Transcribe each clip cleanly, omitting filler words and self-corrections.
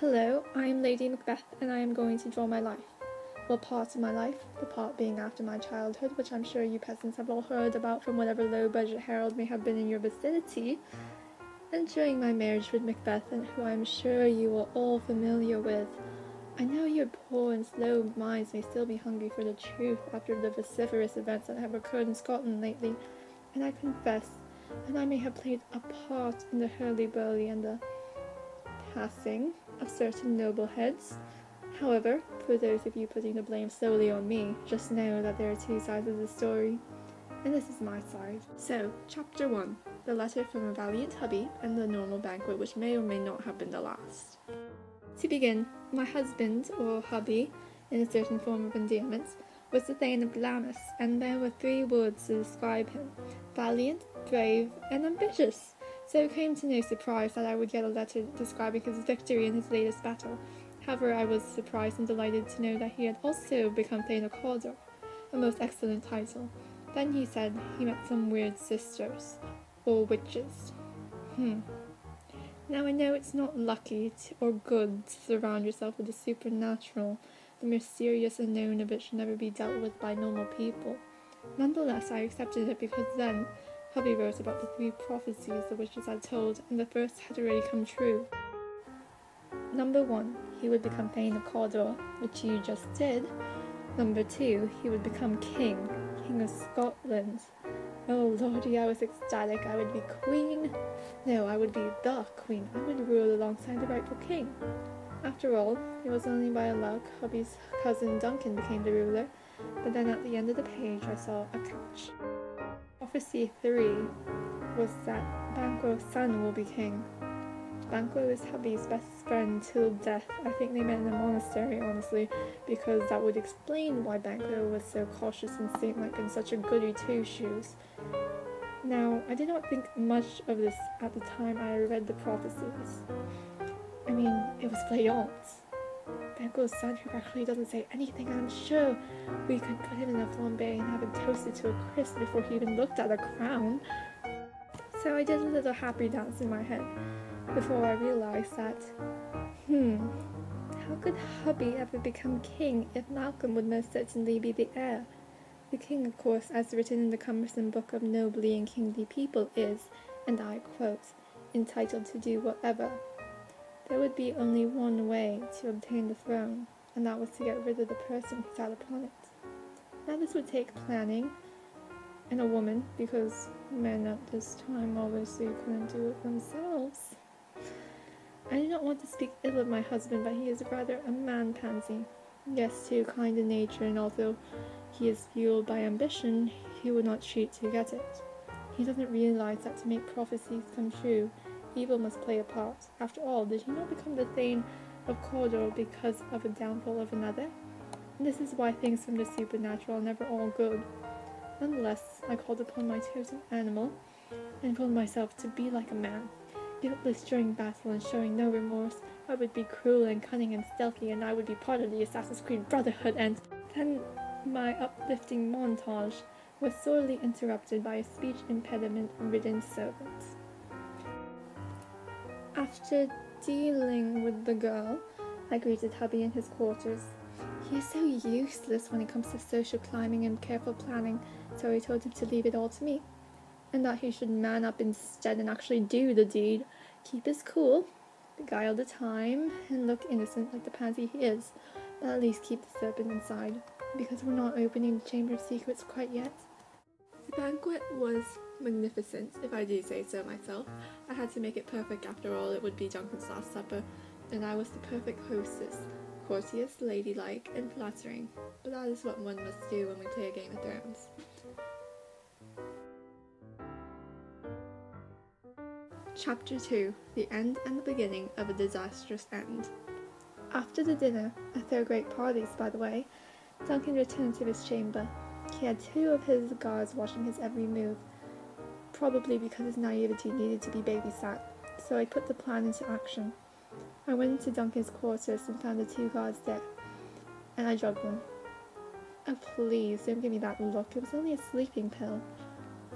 Hello, I am Lady Macbeth, and I am going to draw my life. Well, part of my life, the part being after my childhood, which I'm sure you peasants have all heard about from whatever low-budget herald may have been in your vicinity, and during my marriage with Macbeth, and who I'm sure you are all familiar with. I know your poor and slow minds may still be hungry for the truth after the vociferous events that have occurred in Scotland lately, and I confess that I may have played a part in the hurly-burly and the passing of certain noble heads. However, for those of you putting the blame solely on me, just know that there are two sides of the story, and this is my side. So, Chapter 1. The letter from a valiant hubby and the normal banquet, which may or may not have been the last. To begin, my husband, or hubby, in a certain form of endearment, was the Thane of Glamis, and there were three words to describe him: valiant, brave, and ambitious. So it came to no surprise that I would get a letter describing his victory in his latest battle. However, I was surprised and delighted to know that he had also become Thane of Cawdor, a most excellent title. Then he said he met some weird sisters, or witches. Now I know it's not lucky or good to surround yourself with the supernatural, the mysterious unknown of it should never be dealt with by normal people. Nonetheless, I accepted it because then hubby wrote about the three prophecies the witches had told, and the first had already come true. Number 1, he would become Thane of Cawdor, which you just did. Number 2, he would become King of Scotland. Oh lordy, I was ecstatic. I would be queen. No, I would be the queen. I would rule alongside the rightful king. After all, it was only by luck hubby's cousin Duncan became the ruler, but then at the end of the page I saw a catch. Prophecy 3 was that Banquo's son will be king. Banquo is hubby's best friend till death. I think they met in a monastery, honestly, because that would explain why Banquo was so cautious and saint-like and such a goody two-shoes. Now, I did not think much of this at the time I read the prophecies. I mean, it was Flayant, Banquo's son, who practically doesn't say anything, and I'm sure we could put him in a flambe and have him toasted to a crisp before he even looked at a crown. So I did a little happy dance in my head before I realized that, how could hubby ever become king if Malcolm would most certainly be the heir? The king, of course, as written in the cumbersome book of nobly and kingly people, is, and I quote, entitled to do whatever. There would be only one way to obtain the throne, and that was to get rid of the person who sat upon it. Now this would take planning, and a woman, because men at this time obviously couldn't do it themselves. I do not want to speak ill of my husband, but he is rather a man-pansy. Yes, too kind in nature, and although he is fueled by ambition, he would not cheat to get it. He doesn't realize that to make prophecies come true, evil must play a part. After all, did he not become the Thane of Cawdor because of a downfall of another? And this is why things from the supernatural are never all good. Nonetheless, I called upon my chosen animal and told myself to be like a man, guiltless during battle and showing no remorse. I would be cruel and cunning and stealthy, and I would be part of the Assassin's Creed Brotherhood, and then my uplifting montage was sorely interrupted by a speech impediment-ridden servant. After dealing with the girl, I greeted hubby in his quarters. He is so useless when it comes to social climbing and careful planning, so I told him to leave it all to me, and that he should man up instead and actually do the deed, keep his cool, beguile the time, and look innocent like the pansy he is, but at least keep the serpent inside, because we're not opening the Chamber of Secrets quite yet. The banquet was magnificent, if I do say so myself. I had to make it perfect after all. It would be Duncan's last supper, and I was the perfect hostess, courteous, ladylike, and flattering, but that is what one must do when we play a Game of Thrones. Chapter 2. The End and the Beginning of a Disastrous End. After the dinner, a third-rate parties by the way, Duncan returned to his chamber. He had 2 of his guards watching his every move, probably because his naivety needed to be babysat, so I put the plan into action. I went into Duncan's quarters and found the 2 guards there, and I drugged them. Oh please, don't give me that look, it was only a sleeping pill.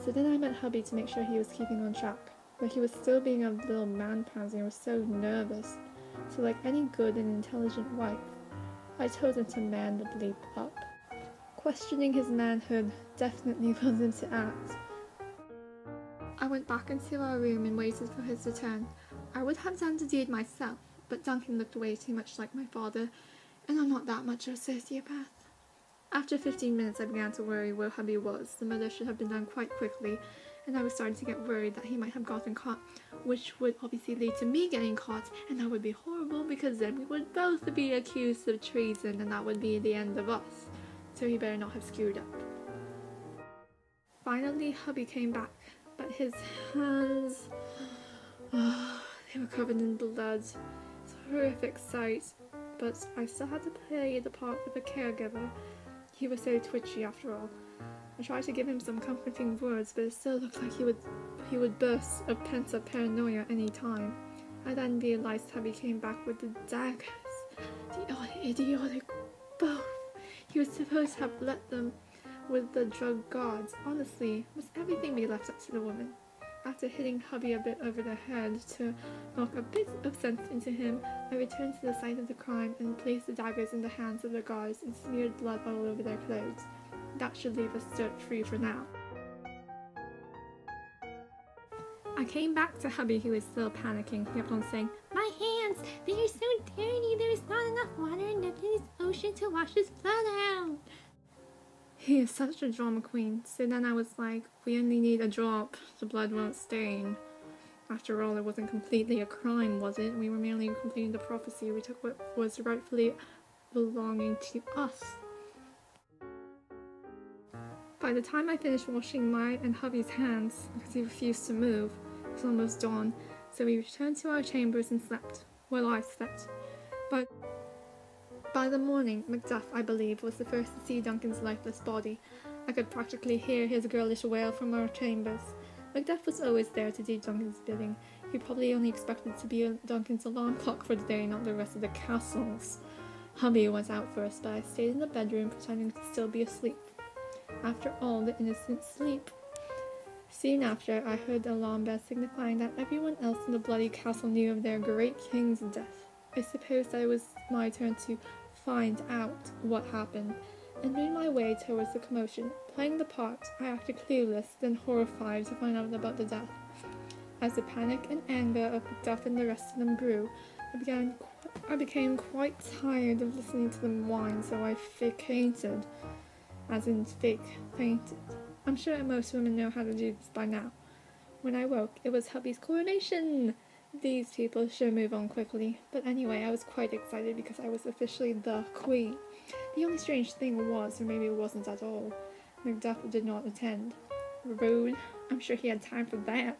So then I met hubby to make sure he was keeping on track, but he was still being a little man-pansy and was so nervous. so like any good and intelligent wife, I told him to man the bleep up. Questioning his manhood definitely wasn't to act. I went back into our room and waited for his return. I would have done the deed myself, but Duncan looked way too much like my father, and I'm not that much of a sociopath. After 15 minutes I began to worry where hubby was. The murder should have been done quite quickly, and I was starting to get worried that he might have gotten caught, which would obviously lead to me getting caught, and that would be horrible because then we would both be accused of treason and that would be the end of us. So he better not have screwed up. Finally, hubby came back, but his hands, they were covered in blood. It's a horrific sight, but I still had to play the part of a caregiver. He was so twitchy after all. I tried to give him some comforting words, but it still looked like he would burst of pent-up paranoia any time. I then realized hubby came back with the daggers. The idiotic both. He was supposed to have let them with the drug gods. Honestly, must everything be left up to the woman? After hitting hubby a bit over the head to knock a bit of sense into him, I returned to the site of the crime and placed the daggers in the hands of the guards and smeared blood all over their clothes. That should leave us dirt-free for now. I came back to hubby, who was still panicking. He kept on saying, "My hands! They are so dirty! There is not enough water in this ocean to wash his blood out!" He is such a drama queen. So then I was like, we only need a drop. The blood won't stain. After all, it wasn't completely a crime, was it? We were merely completing the prophecy. We took what was rightfully belonging to us. By the time I finished washing my and hubby's hands, because he refused to move, it was almost dawn, so we returned to our chambers and slept. Well, I slept. But by the morning, Macbeth, I believe, was the first to see Duncan's lifeless body. I could practically hear his girlish wail from our chambers. Macbeth was always there to do Duncan's bidding. He probably only expected to be Duncan's alarm clock for the day, not the rest of the castles. Hubby was out first, but I stayed in the bedroom pretending to still be asleep. After all, the innocent sleep. Soon after, I heard the alarm bell signifying that everyone else in the bloody castle knew of their great king's death. I suppose that it was my turn to find out what happened, and made my way towards the commotion. Playing the part, I acted clueless, then horrified to find out about the death. As the panic and anger of Macbeth and the rest of them grew, I became quite tired of listening to them whine, so I fainted. As in fake fainted. I'm sure most women know how to do this by now. When I woke, it was hubby's coronation! These people should move on quickly. But anyway, I was quite excited because I was officially the queen. The only strange thing was, or maybe it wasn't at all, Macbeth did not attend. Rude. I'm sure he had time for that.